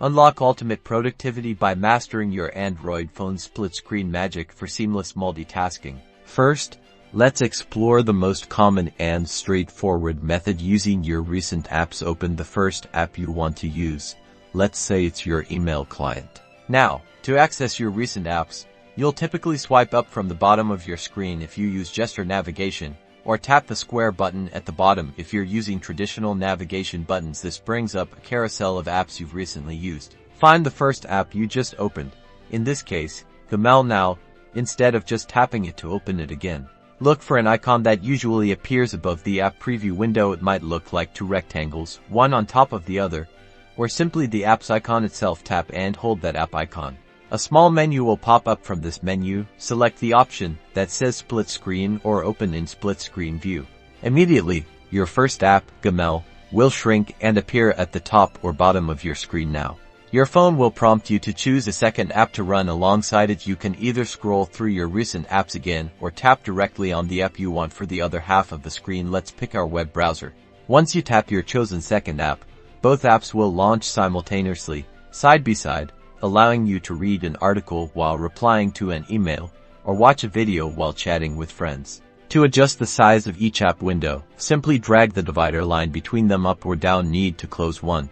Unlock ultimate productivity by mastering your Android phone's split-screen magic for seamless multitasking. First, let's explore the most common and straightforward method using your recent apps. Open the first app you want to use. Let's say it's your email client. Now, to access your recent apps, you'll typically swipe up from the bottom of your screen if you use gesture navigation, or tap the square button at the bottom if you're using traditional navigation buttons. This brings up a carousel of apps you've recently used. Find the first app you just opened, in this case, Gmail. Now, instead of just tapping it to open it again, look for an icon that usually appears above the app preview window. It might look like two rectangles, one on top of the other, or simply the app's icon itself. Tap and hold that app icon. A small menu will pop up. From this menu, select the option that says split screen or open in split screen view. Immediately, your first app, Gmail, will shrink and appear at the top or bottom of your screen. Now, your phone will prompt you to choose a second app to run alongside it. You can either scroll through your recent apps again or tap directly on the app you want for the other half of the screen. Let's pick our web browser. Once you tap your chosen second app, both apps will launch simultaneously, side by side, allowing you to read an article while replying to an email, or watch a video while chatting with friends. To adjust the size of each app window, simply drag the divider line between them up or down. Need to close one.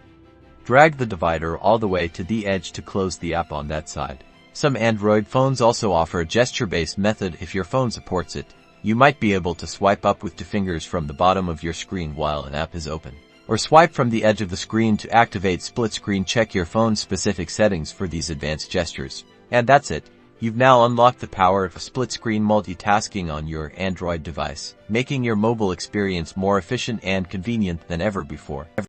Drag the divider all the way to the edge to close the app on that side. Some Android phones also offer a gesture-based method. If your phone supports it, you might be able to swipe up with two fingers from the bottom of your screen while an app is open, or swipe from the edge of the screen to activate split screen. Check your phone's specific settings for these advanced gestures. And that's it. You've now unlocked the power of split screen multitasking on your Android device, making your mobile experience more efficient and convenient than ever before.